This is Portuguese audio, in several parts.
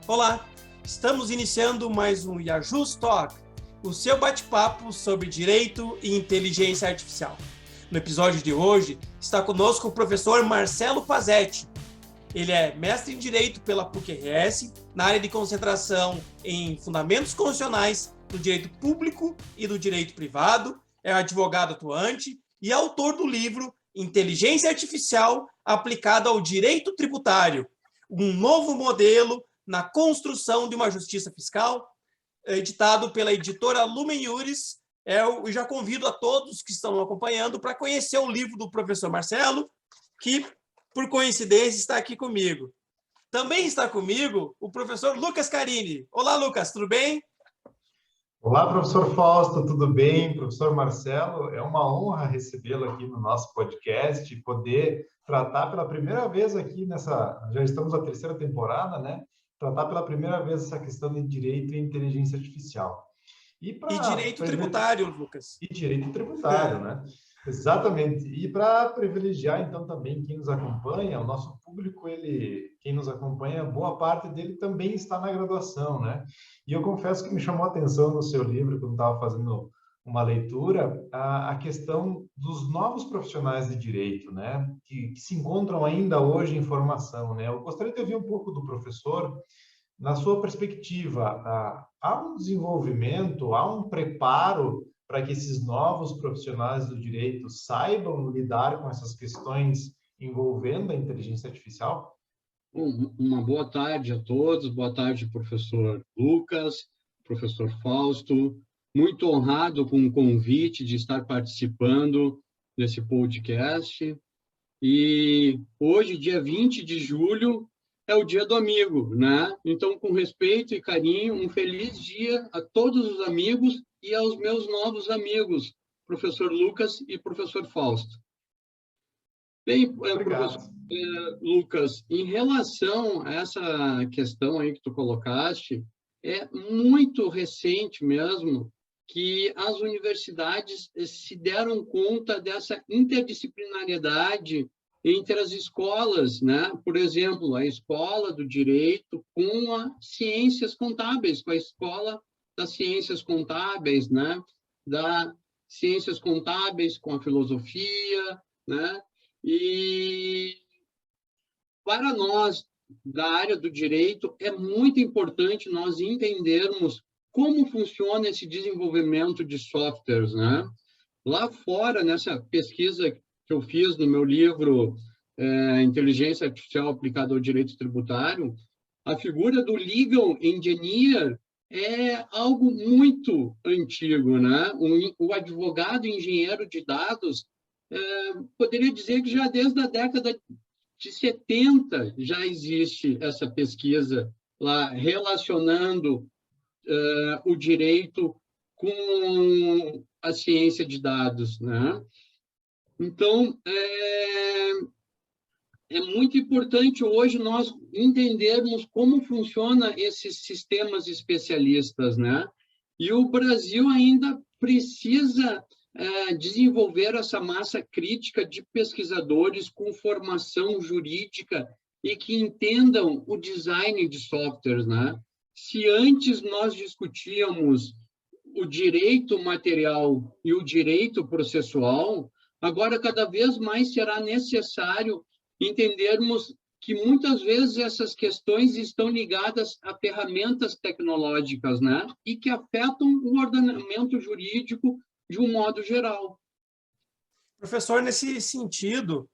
Olá, estamos iniciando mais um Yajus Talk, o seu bate-papo sobre direito e inteligência artificial. No episódio de hoje, está conosco o professor Marcelo Pazetti. Ele é mestre em Direito pela PUC-RS, na área de concentração em Fundamentos Constitucionais do Direito Público e do Direito Privado, é advogado atuante e autor do livro Inteligência Artificial aplicada ao Direito Tributário, um novo modelo na construção de uma justiça fiscal, editado pela editora Lumen Iuris. Eu já convido a todos que estão acompanhando para conhecer o livro do professor Marcelo, que, por coincidência, está aqui comigo. Também está comigo o professor Lucas Carini. Olá, Lucas, tudo bem? Olá, professor Fausto, tudo bem? Professor Marcelo, é uma honra recebê-lo aqui no nosso podcast, poder tratar pela primeira vez aqui já estamos na terceira temporada, né? Tratar pela primeira vez essa questão de direito e inteligência artificial. E direito tributário, Lucas. E direito tributário, né? Exatamente. E para privilegiar, então, também quem nos acompanha, o nosso público, quem nos acompanha, boa parte dele também está na graduação, né? E eu confesso que me chamou a atenção no seu livro, quando estava fazendo uma leitura, a questão dos novos profissionais de direito, né? Que se encontram ainda hoje em formação, né? Eu gostaria de ouvir um pouco do professor, na sua perspectiva, há um desenvolvimento, há um preparo para que esses novos profissionais do direito saibam lidar com essas questões envolvendo a inteligência artificial? Uma boa tarde a todos, boa tarde, professor Lucas, professor Fausto. Muito honrado com o convite de estar participando desse podcast. E hoje, dia 20 de julho, é o Dia do Amigo, né? Então, com respeito e carinho, um feliz dia a todos os amigos e aos meus novos amigos, professor Lucas e professor Fausto. Bem, professor Lucas, em relação a essa questão aí que tu colocaste, é muito recente mesmo que as universidades se deram conta dessa interdisciplinariedade entre as escolas, né? Por exemplo, a escola do direito com as ciências contábeis, com a escola das ciências contábeis, né? Da ciências contábeis com a filosofia, né? E para nós da área do direito é muito importante nós entendermos como funciona esse desenvolvimento de softwares, né? Lá fora, nessa pesquisa que eu fiz no meu livro Inteligência Artificial aplicada ao Direito Tributário, a figura do Legal Engineer é algo muito antigo, né? O advogado engenheiro de dados poderia dizer que já desde a década de 70 já existe essa pesquisa lá relacionando o direito com a ciência de dados, né? Então, é muito importante hoje nós entendermos como funcionam esses sistemas especialistas, né? E o Brasil ainda precisa desenvolver essa massa crítica de pesquisadores com formação jurídica e que entendam o design de softwares, né? Se antes nós discutíamos o direito material e o direito processual, agora cada vez mais será necessário entendermos que muitas vezes essas questões estão ligadas a ferramentas tecnológicas, né? E que afetam o ordenamento jurídico de um modo geral. Professor, nesse sentido,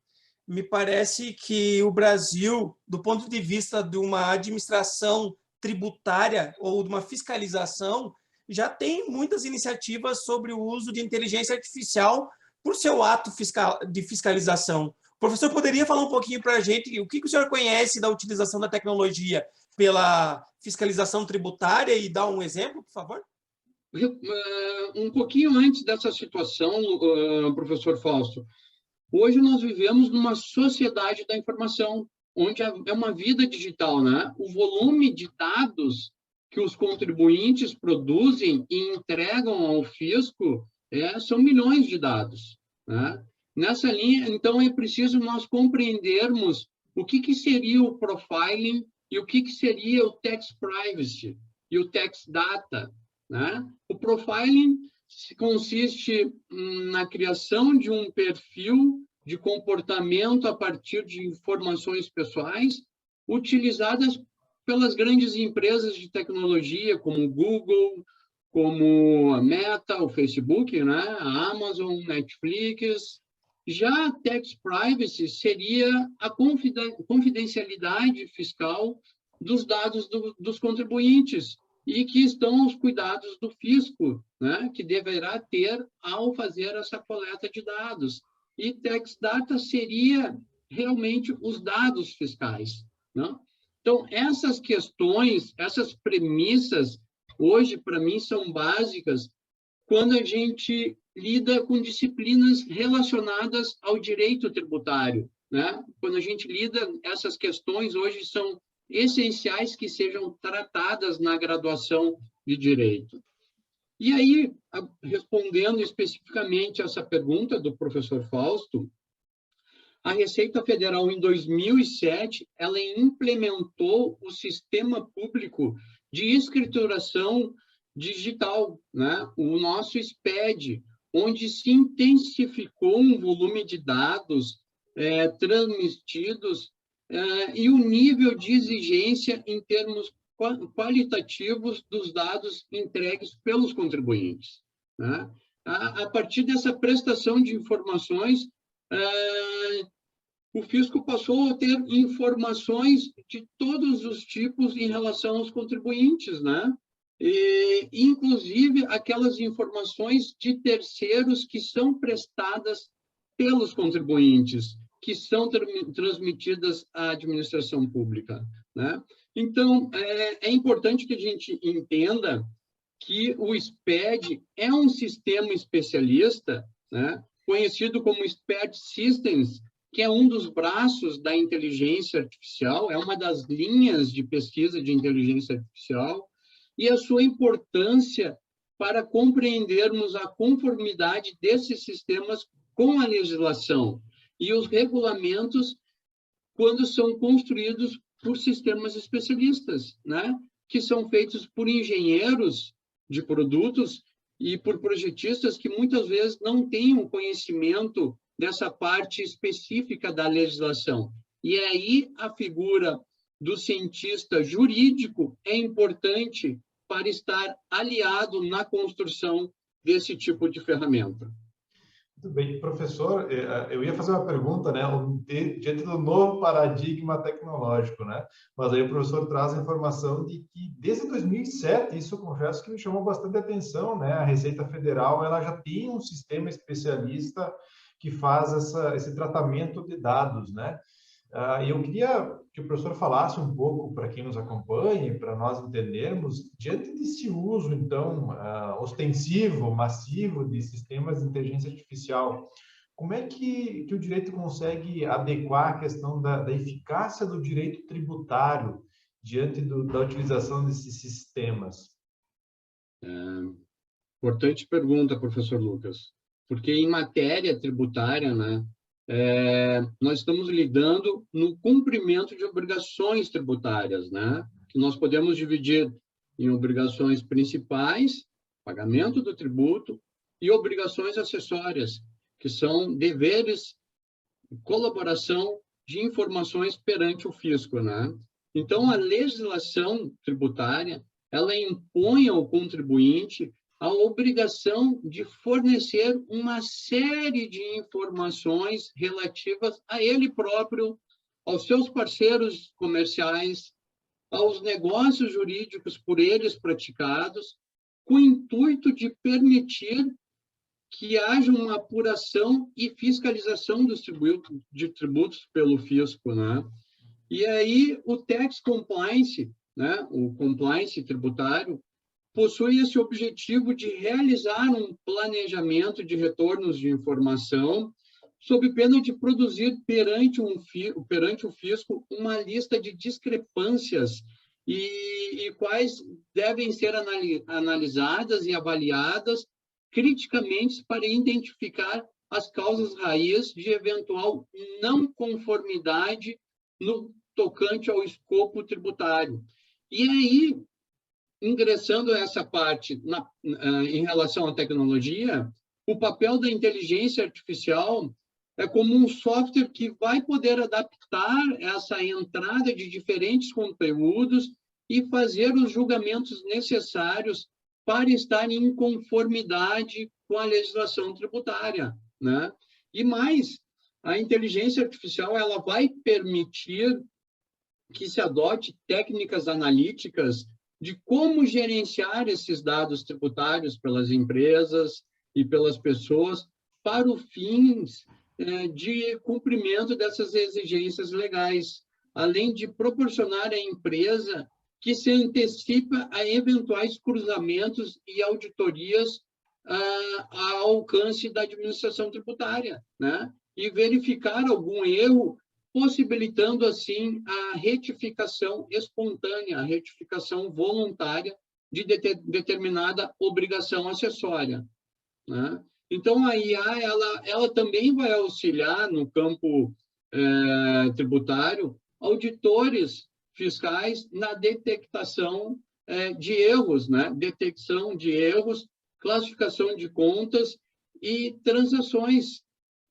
me parece que o Brasil, do ponto de vista de uma administração tributária ou de uma fiscalização, já tem muitas iniciativas sobre o uso de inteligência artificial por seu ato de fiscalização. O professor poderia falar um pouquinho para a gente o que o senhor conhece da utilização da tecnologia pela fiscalização tributária e dar um exemplo, por favor? Um pouquinho antes dessa situação, professor Fausto, hoje nós vivemos numa sociedade da informação, onde é uma vida digital, né? O volume de dados que os contribuintes produzem e entregam ao fisco são milhões de dados, né? Nessa linha, então, é preciso nós compreendermos o que seria o profiling E o que seria o Tax Privacy e o Tax Data, né? O profiling consiste na criação de um perfil de comportamento a partir de informações pessoais utilizadas pelas grandes empresas de tecnologia, como o Google, como a Meta, o Facebook, né? A Amazon, Netflix. Já a Tax Privacy seria a confidencialidade fiscal dos dados dos contribuintes e que estão aos cuidados do fisco, né? Que deverá ter ao fazer essa coleta de dados. E Tax Data seria realmente os dados fiscais, né? Então, essas questões, essas premissas, hoje, para mim, são básicas quando a gente lida com disciplinas relacionadas ao direito tributário, né? Quando a gente lida, essas questões hoje são essenciais que sejam tratadas na graduação de direito. E aí, respondendo especificamente essa pergunta do professor Fausto, a Receita Federal, em 2007, ela implementou o Sistema Público de Escrituração Digital, né? O nosso SPED, onde se intensificou um volume de dados transmitidos e o nível de exigência em termos qualitativos dos dados entregues pelos contribuintes, né? A partir dessa prestação de informações, o fisco passou a ter informações de todos os tipos em relação aos contribuintes, né? E, inclusive, aquelas informações de terceiros que são prestadas pelos contribuintes, que são transmitidas à administração pública, né? Então, é importante que a gente entenda que o SPED é um sistema especialista, né? Conhecido como SPED Systems, que é um dos braços da inteligência artificial, é uma das linhas de pesquisa de inteligência artificial, e a sua importância para compreendermos a conformidade desses sistemas com a legislação e os regulamentos quando são construídos por sistemas especialistas, né? Que são feitos por engenheiros de produtos e por projetistas que muitas vezes não têm um conhecimento dessa parte específica da legislação. E aí a figura do cientista jurídico é importante para estar aliado na construção desse tipo de ferramenta. Muito bem. Professor, eu ia fazer uma pergunta, né, diante do novo paradigma tecnológico, né? Mas aí o professor traz a informação de que desde 2007, isso eu confesso que me chamou bastante atenção, né? A Receita Federal, ela já tem um sistema especialista que faz esse tratamento de dados, né? E eu queria que o professor falasse um pouco para quem nos acompanha, para nós entendermos, diante desse uso, então, ostensivo, massivo de sistemas de inteligência artificial, como é que o direito consegue adequar a questão da eficácia do direito tributário diante da utilização desses sistemas? Importante pergunta, professor Lucas, porque em matéria tributária, né, nós estamos lidando no cumprimento de obrigações tributárias, né? Que nós podemos dividir em obrigações principais, pagamento do tributo, e obrigações acessórias, que são deveres, colaboração de informações perante o fisco, né? Então, a legislação tributária, ela impõe ao contribuinte a obrigação de fornecer uma série de informações relativas a ele próprio, aos seus parceiros comerciais, aos negócios jurídicos por eles praticados, com o intuito de permitir que haja uma apuração e fiscalização dos tributos pelo fisco, né? E aí o tax compliance, né, o compliance tributário, possui esse objetivo de realizar um planejamento de retornos de informação sob pena de produzir perante o fisco uma lista de discrepâncias e quais devem ser analisadas e avaliadas criticamente para identificar as causas raiz de eventual não conformidade no tocante ao escopo tributário. E aí, ingressando essa parte em relação à tecnologia, o papel da inteligência artificial é como um software que vai poder adaptar essa entrada de diferentes conteúdos e fazer os julgamentos necessários para estar em conformidade com a legislação tributária, né? E mais, a inteligência artificial ela vai permitir que se adote técnicas analíticas de como gerenciar esses dados tributários pelas empresas e pelas pessoas para o fins de cumprimento dessas exigências legais, além de proporcionar à empresa que se antecipa a eventuais cruzamentos e auditorias ao alcance da administração tributária, né? E verificar algum erro, possibilitando, assim, a retificação espontânea, a retificação voluntária de determinada obrigação acessória, né? Então, a IA, ela também vai auxiliar no campo tributário auditores fiscais na detectação de erros, né? Detecção de erros, classificação de contas e transações,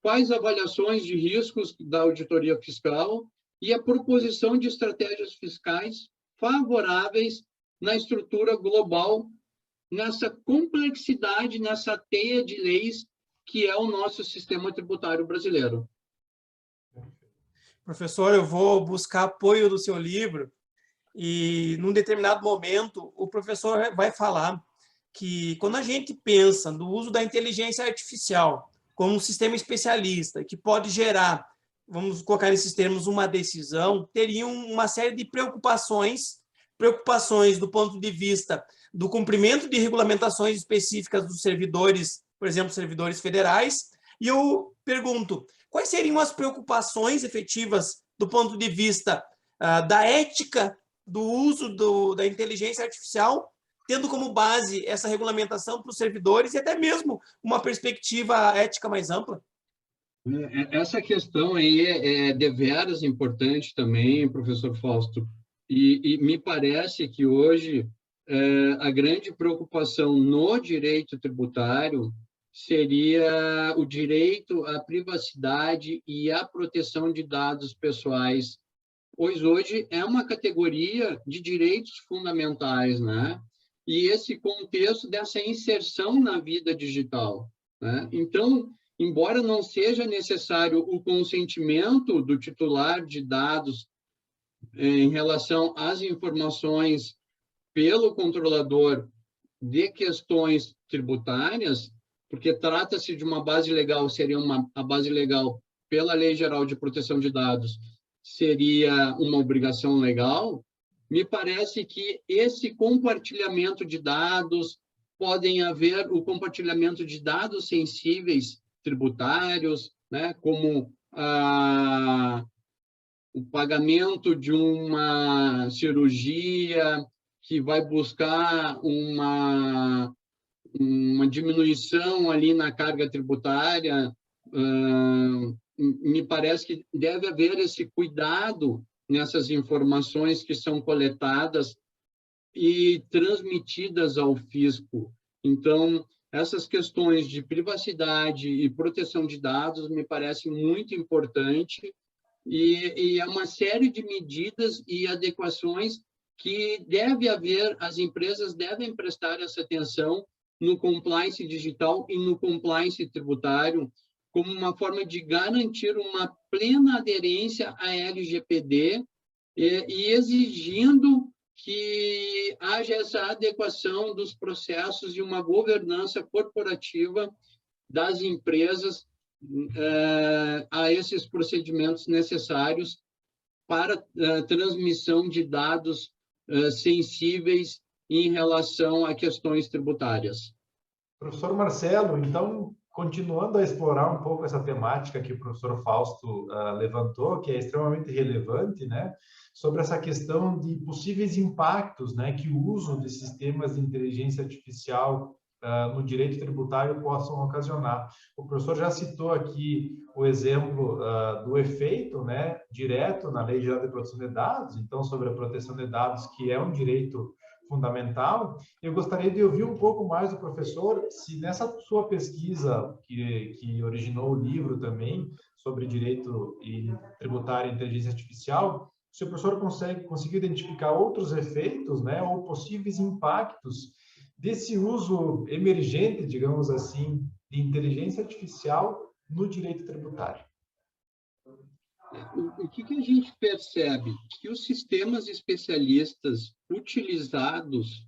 quais avaliações de riscos da auditoria fiscal e a proposição de estratégias fiscais favoráveis na estrutura global, nessa complexidade, nessa teia de leis que é o nosso sistema tributário brasileiro. Professor, eu vou buscar apoio do seu livro e, num determinado momento, o professor vai falar que, quando a gente pensa no uso da inteligência artificial como um sistema especialista que pode gerar, vamos colocar nesses termos, uma decisão, teriam uma série de preocupações do ponto de vista do cumprimento de regulamentações específicas dos servidores, por exemplo, servidores federais. E eu pergunto, quais seriam as preocupações efetivas do ponto de vista da ética do uso da inteligência artificial, tendo como base essa regulamentação para os servidores e até mesmo uma perspectiva ética mais ampla? Essa questão aí é deveras importante também, professor Fausto, e me parece que hoje a grande preocupação no direito tributário seria o direito à privacidade e à proteção de dados pessoais, pois hoje é uma categoria de direitos fundamentais, né? E esse contexto dessa inserção na vida digital, né? Então, embora não seja necessário o consentimento do titular de dados em relação às informações pelo controlador de questões tributárias, porque trata-se de uma base legal, seria a base legal pela Lei Geral de Proteção de Dados, seria uma obrigação legal, me parece que esse compartilhamento de dados, podem haver o compartilhamento de dados sensíveis tributários, né, como o pagamento de uma cirurgia que vai buscar uma diminuição ali na carga tributária. Me parece que deve haver esse cuidado nessas informações que são coletadas e transmitidas ao fisco. Então, essas questões de privacidade e proteção de dados me parece muito importante e é uma série de medidas e adequações que deve haver, as empresas devem prestar essa atenção no compliance digital e no compliance tributário, como uma forma de garantir uma plena aderência à LGPD e exigindo que haja essa adequação dos processos e uma governança corporativa das empresas a esses procedimentos necessários para a transmissão de dados sensíveis em relação a questões tributárias. Professor Marcelo, então, continuando a explorar um pouco essa temática que o professor Fausto levantou, que é extremamente relevante, né, sobre essa questão de possíveis impactos, né, que o uso de sistemas de inteligência artificial no direito tributário possam ocasionar. O professor já citou aqui o exemplo do efeito, né, direto na Lei Geral de Proteção de Dados, então, sobre a proteção de dados, que é um direito fundamental. Eu gostaria de ouvir um pouco mais do professor, se nessa sua pesquisa, que originou o livro também, sobre direito tributário e inteligência artificial, se o professor conseguir identificar outros efeitos, né, ou possíveis impactos desse uso emergente, digamos assim, de inteligência artificial no direito tributário. O que a gente percebe? Que os sistemas especialistas utilizados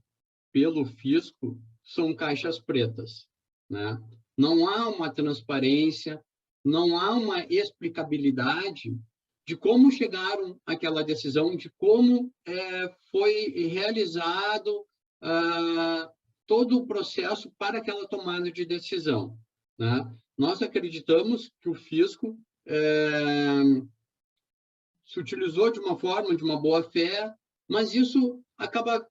pelo fisco são caixas pretas, né? Não há uma transparência, não há uma explicabilidade de como chegaram àquela decisão, de como foi realizado todo o processo para aquela tomada de decisão, né? Nós acreditamos que o fisco se utilizou de uma forma, de uma boa fé, mas isso acaba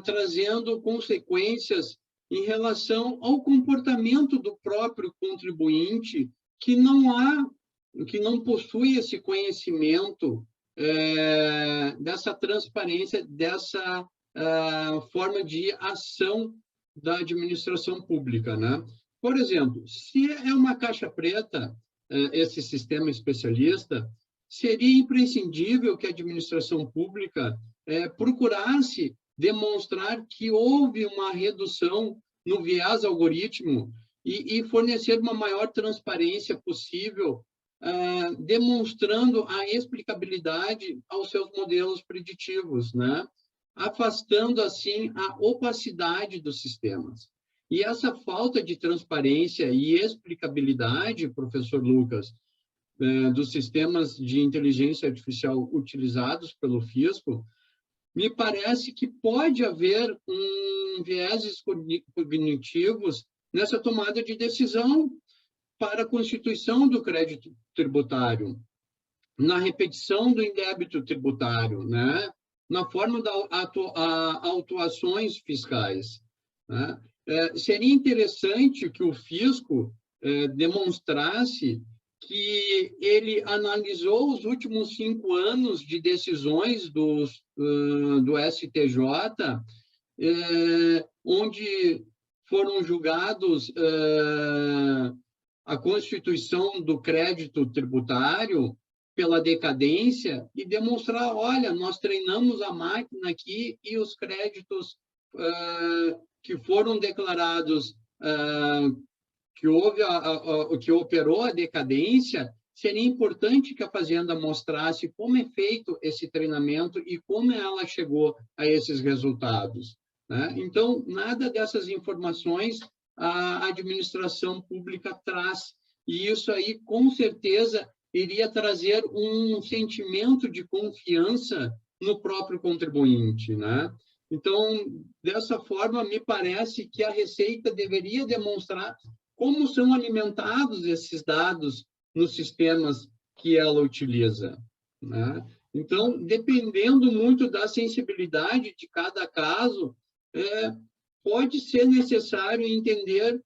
trazendo consequências em relação ao comportamento do próprio contribuinte, que não possui esse conhecimento dessa transparência, dessa forma de ação da administração pública, né? Por exemplo, se é uma caixa preta, esse sistema especialista, seria imprescindível que a administração pública procurasse demonstrar que houve uma redução no viés algoritmo e fornecer uma maior transparência possível, demonstrando a explicabilidade aos seus modelos preditivos, né? Afastando, assim, a opacidade dos sistemas. E essa falta de transparência e explicabilidade, professor Lucas, dos sistemas de inteligência artificial utilizados pelo fisco, me parece que pode haver vieses cognitivos nessa tomada de decisão para a constituição do crédito tributário, na repetição do indébito tributário, né? Na forma das autuações fiscais, né? Seria interessante que o fisco demonstrasse que ele analisou os últimos 5 anos de decisões do STJ, onde foram julgados a constituição do crédito tributário pela decadência e demonstrar, olha, nós treinamos a máquina aqui e os créditos que foram declarados que operou a decadência, seria importante que a Fazenda mostrasse como é feito esse treinamento e como ela chegou a esses resultados, né? Então, nada dessas informações a administração pública traz, e isso aí, com certeza, iria trazer um sentimento de confiança no próprio contribuinte, né? Então, dessa forma, me parece que a Receita deveria demonstrar como são alimentados esses dados nos sistemas que ela utiliza, né? Então, dependendo muito da sensibilidade de cada caso, pode ser necessário entender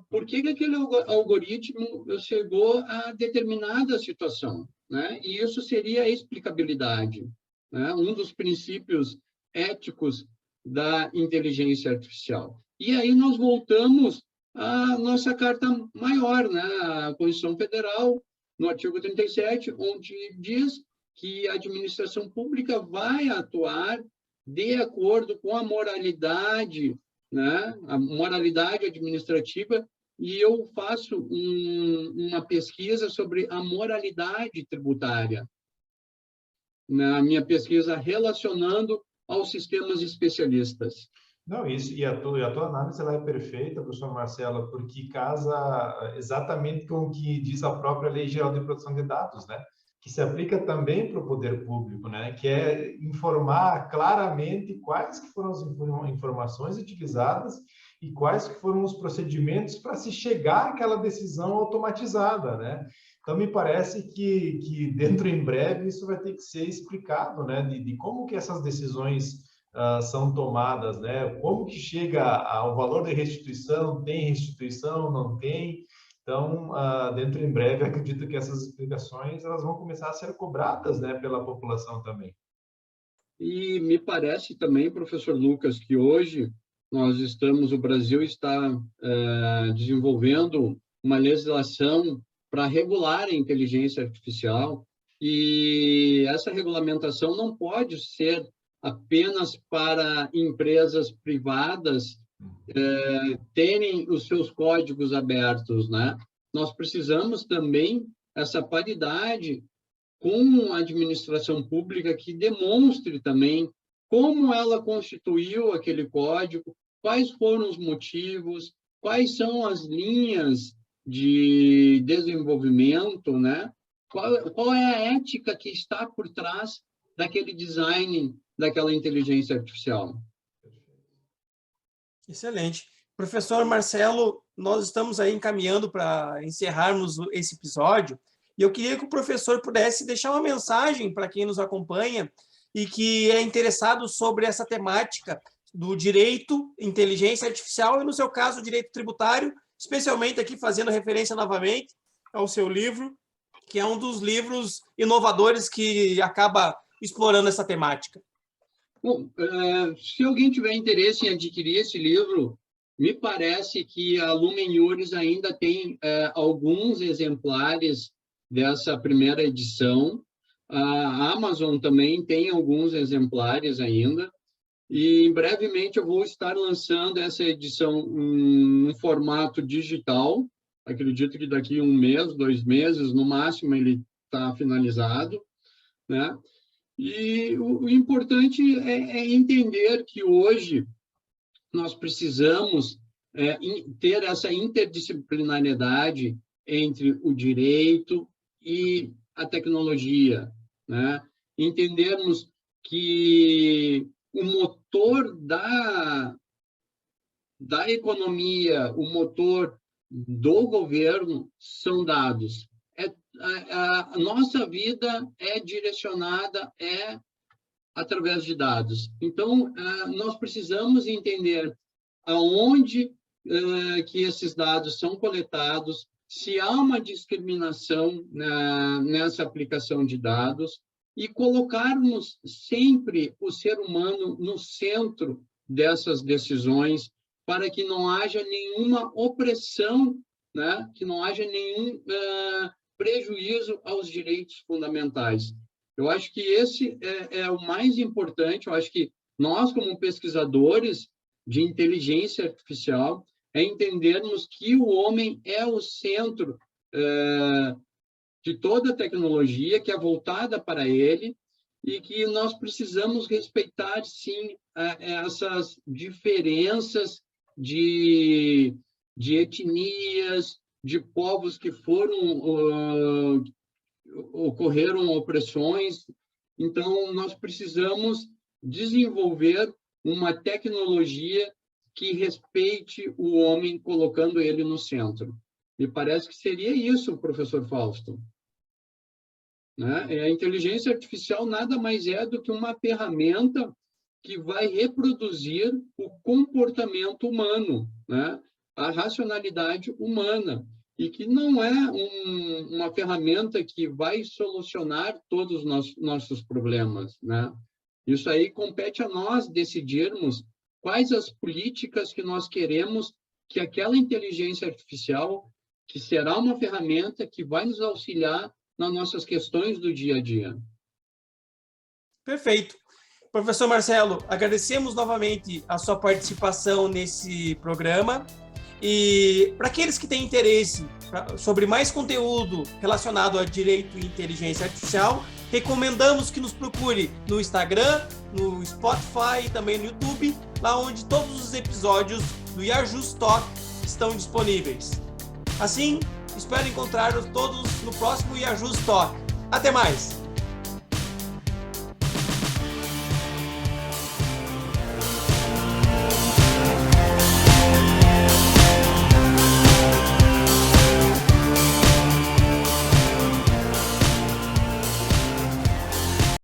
por que aquele algoritmo chegou a determinada situação, né? E isso seria a explicabilidade, né? Um dos princípios éticos da inteligência artificial. E aí nós voltamos a nossa carta maior, né? A Constituição Federal, no artigo 37, onde diz que a administração pública vai atuar de acordo com a moralidade, né? A moralidade administrativa, e eu faço uma pesquisa sobre a moralidade tributária, na minha pesquisa relacionando aos sistemas especialistas. Não, isso, e a tua análise ela é perfeita, professor Marcelo, porque casa exatamente com o que diz a própria Lei Geral de Proteção de Dados, né? Que se aplica também para o poder público, né? Que é informar claramente quais que foram as informações utilizadas e quais que foram os procedimentos para se chegar àquela decisão automatizada, né? Então, me parece que dentro em breve isso vai ter que ser explicado, né? De como que essas decisões são tomadas, né? Como que chega ao valor de restituição? Tem restituição? Não tem? Então, dentro em breve, acredito que essas explicações elas vão começar a ser cobradas, né, pela população também. E me parece também, professor Lucas, que hoje o Brasil está desenvolvendo uma legislação para regular a inteligência artificial, e essa regulamentação não pode ser apenas para empresas privadas terem os seus códigos abertos, né? Nós precisamos também essa paridade com a administração pública que demonstre também como ela constituiu aquele código, quais foram os motivos, quais são as linhas de desenvolvimento, né? Qual é a ética que está por trás daquele design, daquela inteligência artificial. Excelente. Professor Marcelo, nós estamos aí encaminhando para encerrarmos esse episódio, e eu queria que o professor pudesse deixar uma mensagem para quem nos acompanha e que é interessado sobre essa temática do direito, inteligência artificial e, no seu caso, o direito tributário, especialmente aqui fazendo referência novamente ao seu livro, que é um dos livros inovadores que acaba explorando essa temática. Bom, se alguém tiver interesse em adquirir esse livro, me parece que a Lumen Iuris ainda tem alguns exemplares dessa primeira edição. A Amazon também tem alguns exemplares ainda. E, brevemente, eu vou estar lançando essa edição em formato digital. Acredito que daqui 1 mês, 2 meses, no máximo, ele está finalizado, né? E o importante é entender que hoje nós precisamos ter essa interdisciplinariedade entre o direito e a tecnologia, né? Entendermos que o motor da economia, o motor do governo são dados. A nossa vida é direcionada através de dados. Então, nós precisamos entender aonde que esses dados são coletados, se há uma discriminação nessa aplicação de dados, e colocarmos sempre o ser humano no centro dessas decisões, para que não haja nenhuma opressão, né? Que não haja nenhum prejuízo aos direitos fundamentais. Eu acho que esse é o mais importante. Eu acho que nós, como pesquisadores de inteligência artificial, entendermos que o homem é o centro de toda a tecnologia, que é voltada para ele, e que nós precisamos respeitar, sim, essas diferenças de etnias, de povos que ocorreram opressões. Então, nós precisamos desenvolver uma tecnologia que respeite o homem, colocando ele no centro. Me parece que seria isso, professor Fausto. Né? A inteligência artificial nada mais é do que uma ferramenta que vai reproduzir o comportamento humano, né? A racionalidade humana, e que não é uma ferramenta que vai solucionar todos os nossos problemas, né? Isso aí compete a nós decidirmos quais as políticas que nós queremos que aquela inteligência artificial, que será uma ferramenta que vai nos auxiliar nas nossas questões do dia a dia. Perfeito. Professor Marcelo, agradecemos novamente a sua participação nesse programa. E para aqueles que têm interesse sobre mais conteúdo relacionado a direito e inteligência artificial, recomendamos que nos procure no Instagram, no Spotify e também no YouTube, lá onde todos os episódios do Iajust Talk estão disponíveis. Assim, espero encontrar todos no próximo Iajust Talk. Até mais!